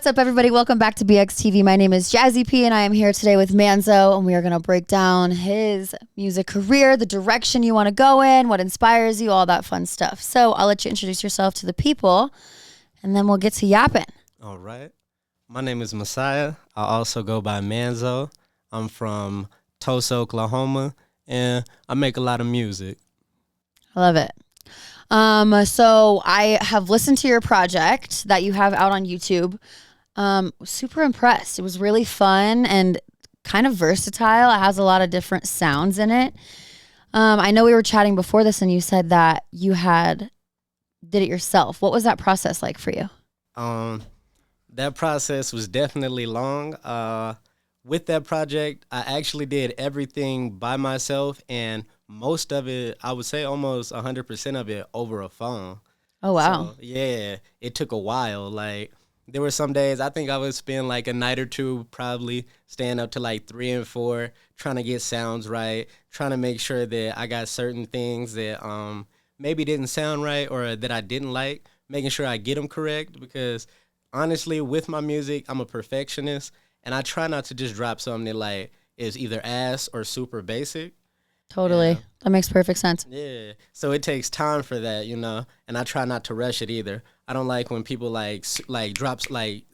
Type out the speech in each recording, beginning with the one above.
What's up, everybody? Welcome back to BXTV. My name is Jazzy P, and I am here today with Manzo, and we are going to break down his music career, the direction you want to go in, what inspires you, all that fun stuff. So I'll let you introduce yourself to the people, and then we'll get to yapping. All right. My name is Messiah. I also go by Manzo. I'm from Tulsa, Oklahoma, and I make a lot of music. I love it. So I have listened to your project that you have out on YouTube. Super impressed. It was really fun and kind of versatile. It has a lot of different sounds in it. I know we were chatting before this and you said that you did it yourself. What was that process like for you? That process was definitely long. With that project, I actually did everything by myself, and most of it, I would say almost 100% of it over a phone. Oh, wow. So, yeah, it took a while. Like, there were some days I think I would spend like a night or two probably staying up to like 3 and 4 trying to get sounds right, trying to make sure that I got certain things that maybe didn't sound right or that I didn't like, making sure I get them correct because honestly, with my music, I'm a perfectionist and I try not to just drop something that like is either ass or super basic. Totally. Yeah. That makes perfect sense. Yeah. So it takes time for that, and I try not to rush it either. I don't like when people like drops like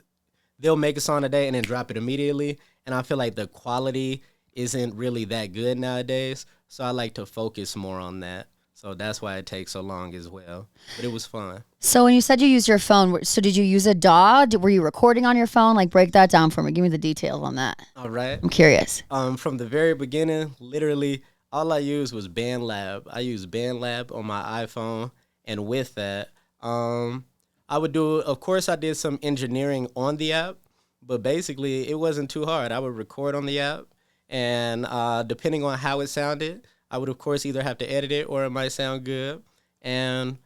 they'll make a song today and then drop it immediately, and I feel like the quality isn't really that good nowadays. So I like to focus more on that. So that's why it takes so long as well. But it was fun. So when you said you used your phone, so did you use a DAW? Were you recording on your phone? Like, break that down for me. Give me the details on that. All right. I'm curious. From the very beginning, literally all I used was BandLab. I used BandLab on my iPhone, and with that, I would of course, I did some engineering on the app, but basically it wasn't too hard. I would record on the app, and depending on how it sounded, I would, of course, either have to edit it or it might sound good. And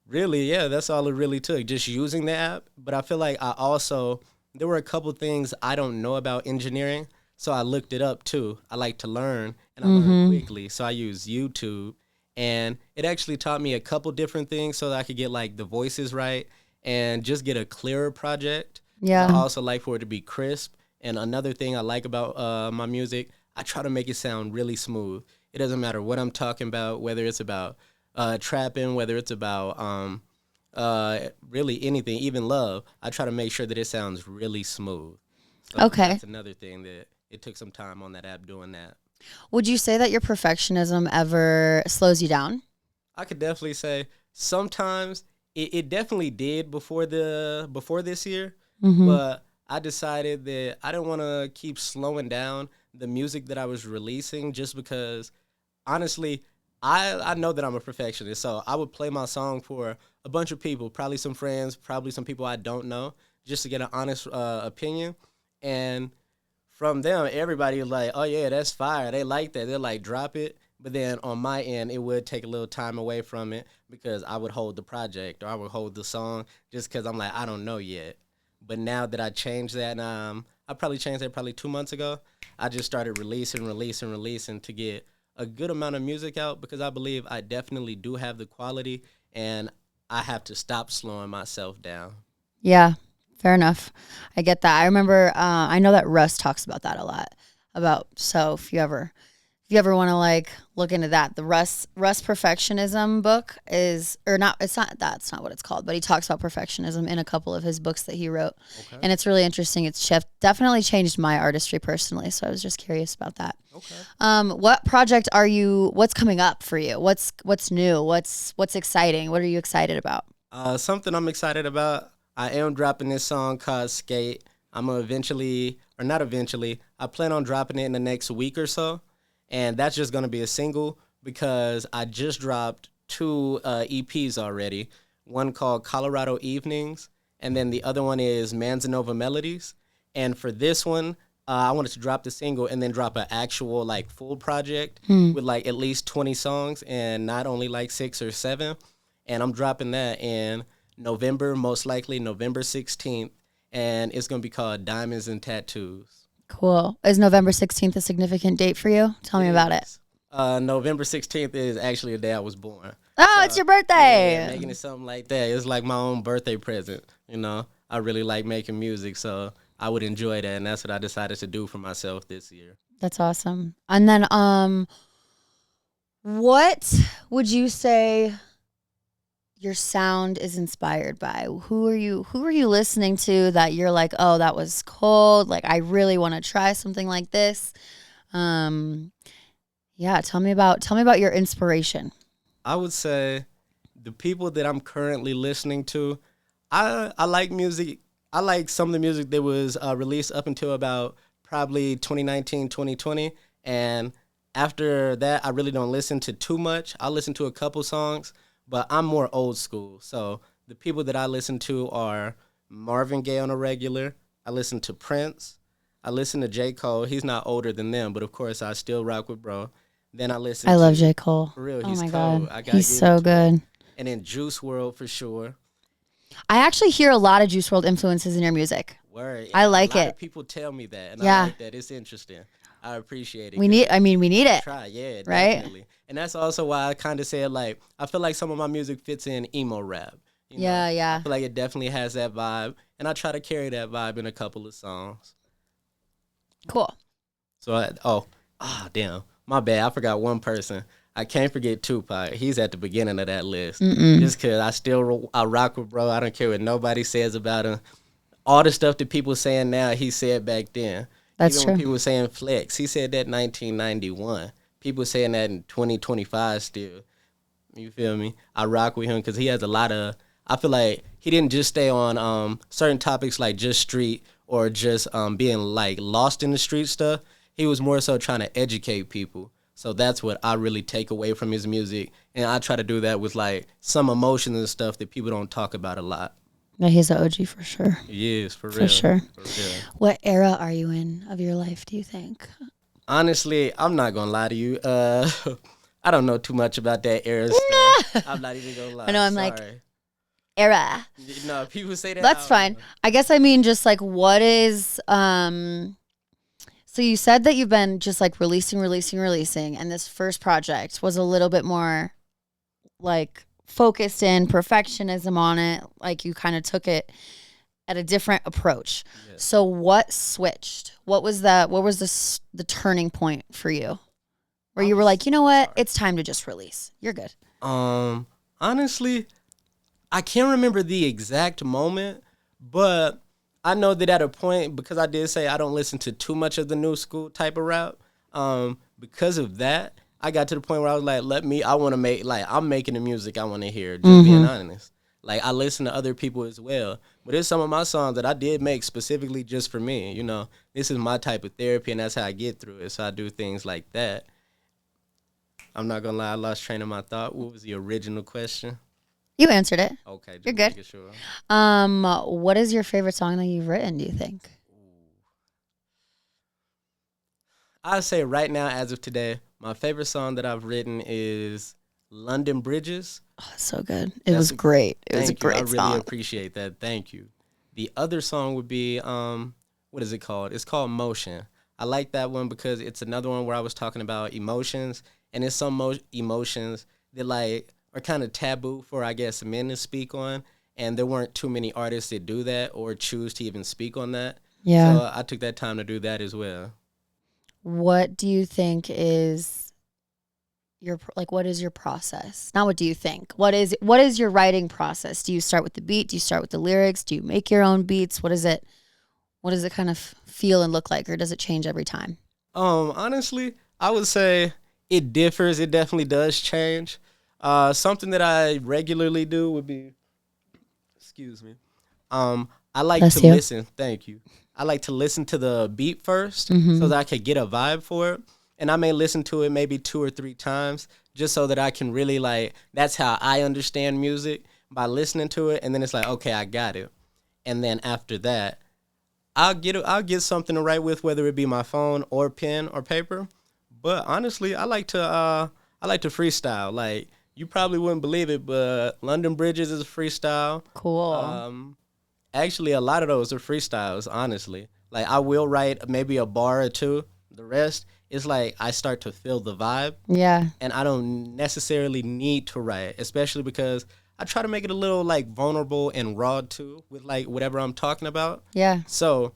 really, yeah, that's all it really took, just using the app. But I feel like there were a couple things I don't know about engineering, so I looked it up too. I like to learn, and I learned quickly. So I used YouTube, and it actually taught me a couple different things so that I could get like the voices right and just get a clearer project. Yeah. I also like for it to be crisp. And another thing I like about my music, I try to make it sound really smooth. It doesn't matter what I'm talking about, whether it's about trapping, whether it's about really anything, even love. I try to make sure that it sounds really smooth. So Okay. That's another thing that it took some time on that app doing that. Would you say that your perfectionism ever slows you down? I could definitely say sometimes it definitely did before this year, but I decided that I didn't want to keep slowing down the music that I was releasing just because, honestly, I know that I'm a perfectionist, so I would play my song for a bunch of people, probably some friends, probably some people I don't know, just to get an honest opinion. And from them, everybody was like, oh, yeah, that's fire. They like that. They're like, drop it. But then on my end, it would take a little time away from it because I would hold the project or I would hold the song just because I'm like, I don't know yet. But now that I changed that, I probably changed that probably 2 months ago, I just started releasing to get a good amount of music out because I believe I definitely do have the quality and I have to stop slowing myself down. Yeah, fair enough. I get that. I remember, I know that Russ talks about that a lot. So if you ever want to like look into that, the Russ perfectionism book that's not what it's called, but he talks about perfectionism in a couple of his books that he wrote. Okay. And it's really interesting. It's definitely changed my artistry personally. So I was just curious about that. Okay. What project what's coming up for you? What's new? What's exciting? What are you excited about? Something I'm excited about. I am dropping this song called Skate. I'm going to I plan on dropping it in the next week or so. And that's just going to be a single because I just dropped 2 EPs already. One called Colorado Evenings, and then the other one is Manzo Melodies. And for this one, I wanted to drop the single and then drop an actual like full project with like at least 20 songs and not only like 6 or 7. And I'm dropping that in November, most likely November 16th. And it's going to be called Diamonds and Tattoos. Cool. Is November 16th a significant date for you? Tell me about it. November 16th is actually the day I was born. Oh, it's your birthday. Yeah, making it something like that. It's like my own birthday present, I I really like making music, so I would enjoy that, and that's what I decided to do for myself this year. That's awesome. And then, what would you say your sound is inspired by? Who are you listening to that you're like, oh, that was cold. Like, I really want to try something like this. Um, yeah, tell me about your inspiration. I would say the people that I'm currently listening to, I like music. I like some of the music that was released up until about probably 2019, 2020. And after that, I really don't listen to too much. I listen to a couple songs, but I'm more old school. So the people that I listen to are Marvin Gaye on a regular. I listen to Prince. I listen to J. Cole. He's not older than them, but of course I still rock with bro. Then I listen I love to, J. Cole. for real, Oh he's my cold. God. I gotta He's give so it to him. good. And then Juice World for sure. I actually hear a lot of Juice World influences in your music. Word. I And a like lot of it. people tell me that, and I Yeah. like that. It's interesting. I appreciate it We because need I mean, we need I it, try. Yeah, right? definitely. And that's also why I kind of said, like, I feel like some of my music fits in emo rap. You know, Yeah, I yeah. feel like it definitely has that vibe, and I try to carry that vibe in a couple of songs. Cool. So, damn. My bad. I forgot one person. I can't forget Tupac. He's at the beginning of that list. Mm-mm. Just because I rock with bro. I don't care what nobody says about him. All the stuff that people saying now, he said back then. That's Even when true. people were saying flex, he said that 1991. People saying that in 2025 still. You feel me? I rock with him because he has a lot of. I feel like he didn't just stay on certain topics like just street or just being like lost in the street stuff. He was more so trying to educate people. So that's what I really take away from his music, and I try to do that with like some emotions and stuff that people don't talk about a lot. Yeah, he's an OG for sure. He is for For real, sure. for real. What era are you in of your life, do you think? Honestly, I'm not gonna lie to you. I don't know too much about that era stuff. I'm not even gonna lie. I know, I'm like, Sorry. era. No, people say that. That's I don't fine. know. I guess I mean just like what is so you said that you've been just like releasing, and this first project was a little bit more like focused in perfectionism on it. Like you kind of took it at a different approach. Yeah. So what switched? What was that? What was the turning point for you? Where you were like, you know what? It's time to just release. You're good. Honestly, I can't remember the exact moment, but I know that at a point, because I did say I don't listen to too much of the new school type of rap, because of that, I got to the point where I was like, I want to make, like, I'm making the music I want to hear, just being honest. Like, I listen to other people as well, but there's some of my songs that I did make specifically just for me, you know. This is my type of therapy, and that's how I get through it, so I do things like that. I'm not gonna lie, I lost train of my thought. What was the original question? You answered it. Okay, just You're good. making sure. What is your favorite song that you've written, do you think? I'd say right now, as of today, my favorite song that I've written is London Bridges. Oh, so good. It was great. It was a Thank you. I great really song. appreciate that. Thank you. The other song would be what is it called? It's called Motion. I like that one because it's another one where I was talking about emotions, and it's some emotions that like are kind of taboo for, I guess, men to speak on, and there weren't too many artists that do that or choose to even speak on that. Yeah. So I took that time to do that as well. What do you think is what is your process? Not what do you think? What is your writing process? Do you start with the beat? Do you start with the lyrics? Do you make your own beats? What is it? What does it kind of feel and look like, or does it change every time? Honestly, I would say it differs. It definitely does change. Something that I regularly do would be, excuse me. I like Bless to you. listen. Thank you. I like to listen to the beat first so that I could get a vibe for it. And I may listen to it maybe 2 or 3 times just so that I can really like, that's how I understand music, by listening to it. And then it's like, okay, I got it. And then after that, I'll get something to write with, whether it be my phone or pen or paper. But honestly, I like to freestyle. Like, you probably wouldn't believe it, but London Bridges is a freestyle. Cool. Actually, a lot of those are freestyles, honestly. Like, I will write maybe a bar or two. The rest is like I start to feel the vibe, Yeah. and I don't necessarily need to write, especially because I try to make it a little like vulnerable and raw too with like whatever I'm talking about. Yeah. So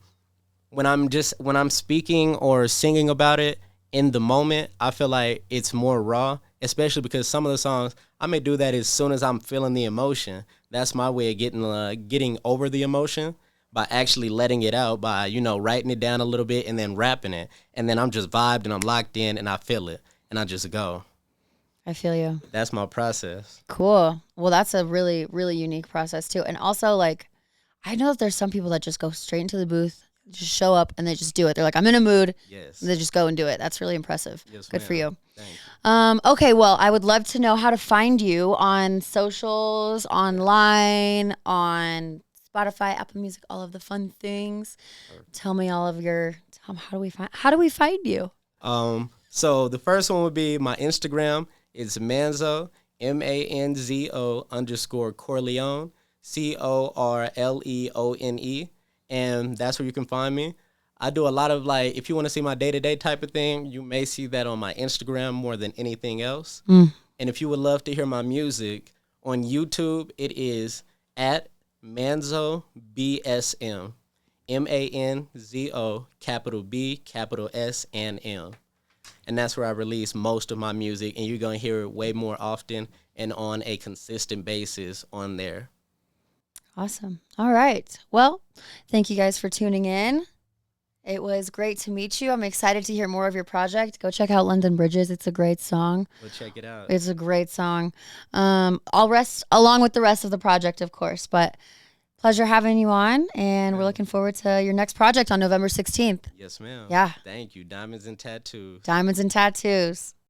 when I'm speaking or singing about it in the moment, I feel like it's more raw, especially because some of the songs I may do that as soon as I'm feeling the emotion. That's my way of getting over the emotion by actually letting it out by, writing it down a little bit and then rapping it. And then I'm just vibed and I'm locked in and I feel it and I just go. I feel you. That's my process. Cool. Well, that's a really, really unique process too. And also, like, I know that there's some people that just go straight into the booth, just show up, and they just do it. They're like, I'm in a mood. Yes. And they just go and do it. That's really impressive. Yes, Good ma'am. for you. Thank you. Okay, well, I would love to know how to find you on socials, online, on Spotify, Apple Music, all of the fun things. Tell me all of your. How do we find you? So the first one would be my Instagram. It's Manzo, MANZO _ Corleone, CORLEONE. And that's where you can find me. I do a lot of like, if you want to see my day-to-day type of thing, you may see that on my Instagram more than anything else. And if you would love to hear my music on YouTube, it is at Manzo BSM, MANZO, capital B, capital S, and M. And that's where I release most of my music, and you're going to hear it way more often and on a consistent basis on there. Awesome. All right. Well, thank you guys for tuning in. It was great to meet you. I'm excited to hear more of your project. Go check out London Bridges. It's a great song. Go check it out. It's a great song. I'll rest along with the rest of the project, of course, but pleasure having you on, and we're looking forward to your next project on November 16th. Yes, ma'am. Yeah. Thank you. Diamonds and Tattoos. Diamonds and Tattoos.